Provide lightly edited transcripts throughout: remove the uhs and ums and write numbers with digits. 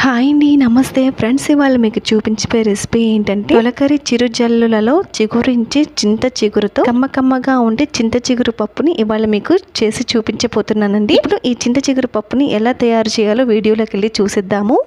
Hi అండి, నమస్తే friends. ఇవాళ మీకు చూపించే రెసిపీ ఏంటంటే తొలకరి చిరుజల్లులలో చిగురించి చింత చిగురుతో కమ్మగా ఉండే చింత చిగురు పప్పుని ఇవాళ మీకు చేసి చూపించబోతున్నానండి. ఇప్పుడు ఈ చింత చిగురు పప్పుని ఎలా తయారు చేయాలో వీడియోలోకి వెళ్ళి చూసిద్దాము.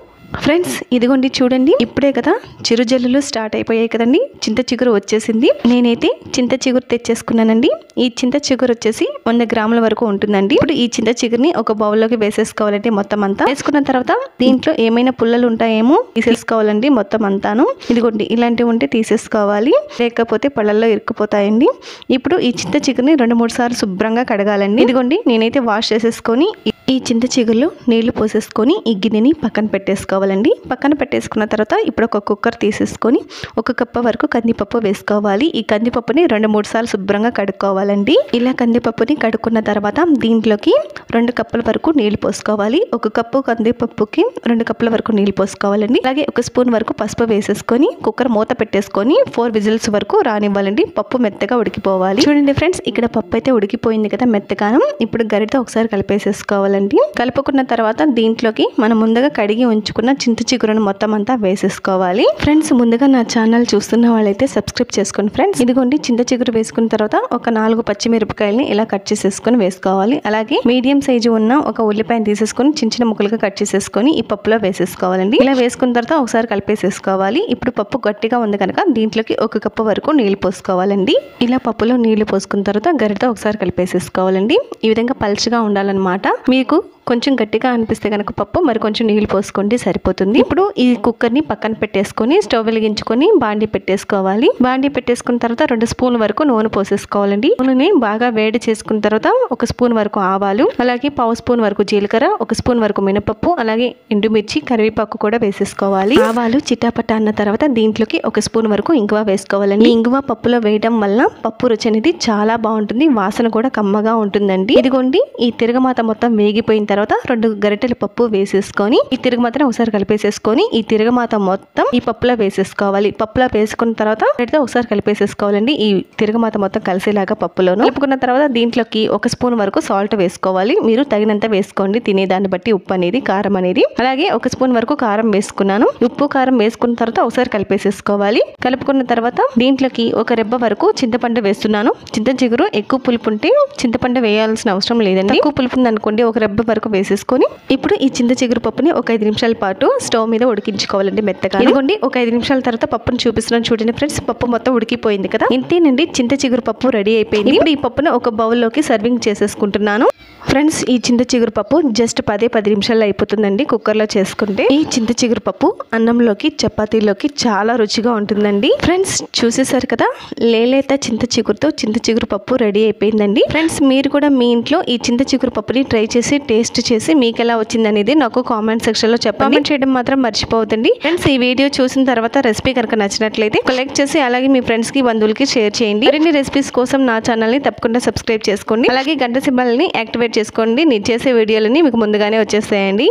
ఫ్రెండ్స్, ఇదిగోండి చూడండి, ఇప్పుడే కదా చిరుజల్లులు స్టార్ట్ అయిపోయాయి కదండి. చింత చిగురు వచ్చేసింది. నేనైతే చింత చిగురు తెచ్చేసుకున్నానండి. ఈ చింత చిగురు వచ్చేసి 100 గ్రాముల వరకు ఉంటుందండి. ఇప్పుడు ఈ చింత చిగురిని ఒక బౌల్లోకి వేసేసుకోవాలండి. మొత్తం అంతా వేసుకున్న తర్వాత దీంట్లో ఏమైనా పుల్లలు ఉంటాయేమో తీసేసుకోవాలండి. మొత్తం అంతాను ఇదిగోండి ఇలాంటివి ఉంటే తీసేసుకోవాలి, లేకపోతే పళ్ళల్లో ఇరుక్కుపోతాయండి. ఇప్పుడు ఈ చింత చిగురిని 2-3 సార్లు శుభ్రంగా కడగాలండి. ఇదిగోండి నేనైతే వాష్ చేసేసుకొని ఈ చింత చిగురులో నీళ్లు పోసేసుకొని ఈ గిన్నెని పక్కన పెట్టేసుకోవాలండి. పక్కన పెట్టేసుకున్న తర్వాత ఇప్పుడు ఒక కుక్కర్ తీసేసుకొని 1 కప్పు వరకు కందిపప్పు వేసుకోవాలి. ఈ కందిపప్పుని 2-3 సార్లు శుభ్రంగా కడుక్కోవాలండి. ఇలా కందిపప్పుని కడుక్కున్న తర్వాత దీంట్లోకి 2 కప్పుల వరకు నీళ్లు పోసుకోవాలి. 1 కప్పు కందిపప్పుకి 2 కప్పుల వరకు నీళ్లు పోసుకోవాలండి. అలాగే 1 స్పూన్ వరకు పసుపు వేసేసుకొని కుక్కర్ మూత పెట్టేసుకొని 4 విజిల్స్ వరకు రానివ్వాలండి. పప్పు మెత్తగా ఉడికిపోవాలి. చూడండి ఫ్రెండ్స్, ఇక్కడ పప్పు అయితే ఉడికిపోయింది కదా మెత్తగానం. ఇప్పుడు గరిటతో ఒకసారి కలిపేసేసుకోవాలండి. కలుపుకున్న తర్వాత దీంట్లోకి మనం ముందుగా కడిగి ఉంచుకున్న చింత చిగురును మొత్తం అంతా వేసేసుకోవాలి. ఫ్రెండ్స్, ముందుగా నా ఛానల్ చూస్తున్న వాళ్ళైతే సబ్స్క్రైబ్ చేసుకోండి ఫ్రెండ్స్. ఇదిగోండి చింత చిగురు వేసుకున్న తర్వాత ఒక 4 పచ్చిమిరపకాయలని ఇలా కట్ చేసేసుకొని వేసుకోవాలి. అలాగే మీడియం సైజు ఉన్న ఒక ఉల్లిపాయను తీసేసుకొని చిన్న ముక్కలుగా కట్ చేసేసుకొని ఈ పప్పులో వేసేసుకోవాలండి. ఇలా వేసుకున్న తర్వాత ఒకసారి కలిపేసేసుకోవాలి. ఇప్పుడు పప్పు గట్టిగా ఉంది కనుక దీంట్లోకి 1 కప్పు వరకు నీళ్లు పోసుకోవాలండి. ఇలా పప్పులో నీళ్లు పోసుకున్న తర్వాత గరిటతో ఒకసారి కలిపేసేసుకోవాలండి. ఈ విధంగా పల్చగా ఉండాలన్నమాట. మీకు కొంచెం గట్టిగా అనిపిస్తే కనుక పప్పు మరి కొంచెం నీళ్ళు పోసుకోండి, సరిపోతుంది. ఇప్పుడు ఈ కుక్కర్ని పక్కన పెట్టేసుకొని స్టవ్ వెలిగించుకొని బాండి పెట్టేసుకోవాలి. బాండి పెట్టేసుకున్న తర్వాత 2 స్పూన్ల వరకు నూనె పోసేసుకోవాలండి. నూనెని బాగా వేడి చేసుకున్న తర్వాత 1 స్పూన్ వరకు ఆవాలు, అలాగే 1/2 స్పూన్ వరకు జీలకర్ర, 1 స్పూన్ వరకు మినపప్పు, అలాగే ఎండుమిర్చి, కరివేపాకు కూడా వేసేసుకోవాలి. ఆవాలు చిటాపట అన్న తర్వాత దీంట్లోకి 1 స్పూన్ వరకు ఇంగువ వేసుకోవాలండి. ఇంగువ పప్పులో వేయడం వల్ల పప్పు రుచి అనేది చాలా బాగుంటుంది, వాసన కూడా కమ్మగా ఉంటుందండి. ఇదిగోండి ఈ తిరగమాత మొత్తం వేగిపోయిన తర్వాత 2 గరిటెల పప్పు వేసేసుకొని ఈ తిరగమాతను ఒకసారి కలిపేసేసుకొని ఈ తిరగమాత మొత్తం ఈ పప్పులో వేసేసుకోవాలి. పప్పులో వేసుకున్న తర్వాత ఒకసారి కలిపేసేసుకోవాలండి. ఈ తిరగమాత మొత్తం కలిసేలాగా పప్పులోను కలుపుకున్న తర్వాత దీంట్లోకి 1 స్పూన్ వరకు సాల్ట్ వేసుకోవాలి. మీరు తగినంత వేసుకోండి, తినేదాన్ని బట్టి ఉప్పు అనేది, కారం అనేది. అలాగే 1 స్పూన్ వరకు కారం వేసుకున్నాను. ఉప్పు కారం వేసుకున్న తర్వాత ఒకసారి కలిపేసేసుకోవాలి. కలుపుకున్న తర్వాత దీంట్లోకి 1 రెబ్బ వరకు చింతపండు వేస్తున్నాను. చింత చిగురు ఎక్కువ పులుపు ఉంటే చింతపండు వేయాల్సిన అవసరం లేదండి. ఎక్కువ పులుపు ఉంది అనుకోండి 1 రెబ్బ వరకు వేసేసుకొని ఇప్పుడు ఈ చింత చిగురు పప్పుని ఒక 5 నిమిషాల పాటు స్టవ్ మీద ఉడికించుకోవాలండి మెత్తగా. ఇదిగోండి ఒక 5 నిమిషాల తర్వాత పప్పును చూపిస్తున్నాను చూడండి ఫ్రెండ్స్. పప్పు మొత్తం ఉడికిపోయింది కదా. ఇంతేనండి, చింత చిగురు పప్పు రెడీ అయిపోయింది. ఇప్పుడు ఈ పప్పును ఒక బౌల్లోకి సర్వింగ్ చేసేసుకుంటున్నాను. ఫ్రెండ్స్, ఈ చింత చిగురు పప్పు జస్ట్ 10 నిమిషాల్లో అయిపోతుందండి కుక్కర్లో చేసుకుంటే. ఈ చింత చిగురు పప్పు అన్నంలోకి, చపాతీలోకి చాలా రుచిగా ఉంటుందండి. ఫ్రెండ్స్, చూసేసారు కదా, లేలేత చింత చిగురుతో చింత చిగురు పప్పు రెడీ అయిపోయిందండి. ఫ్రెండ్స్, మీరు కూడా మీ ఇంట్లో ఈ చింత చిగురు పప్పుని ట్రై చేసి టేస్ట్ చేసి మీకు ఎలా వచ్చింది అనేది నాకు కామెంట్ సెక్షన్ లో చెప్పండి. కామెంట్ చేయడం మాత్రం మర్చిపోవద్దండి. ఫ్రెండ్స్, ఈ వీడియో చూసిన తర్వాత రెసిపీ కనుక నచ్చినట్లయితే లైక్ చేసి అలాగే మీ ఫ్రెండ్స్ కి, బంధువులకి షేర్ చేయండి. మరిన్ని రెసిపీస్ కోసం నా ఛానల్ ని తప్పకుండా సబ్స్క్రైబ్ చేసుకోండి. అలాగే గంట సింబల్ ని యాక్టివేట్ చేసుకోండి. నేను చేసే వీడియోలని మీకు ముందుగానే వచ్చేస్తాయండి.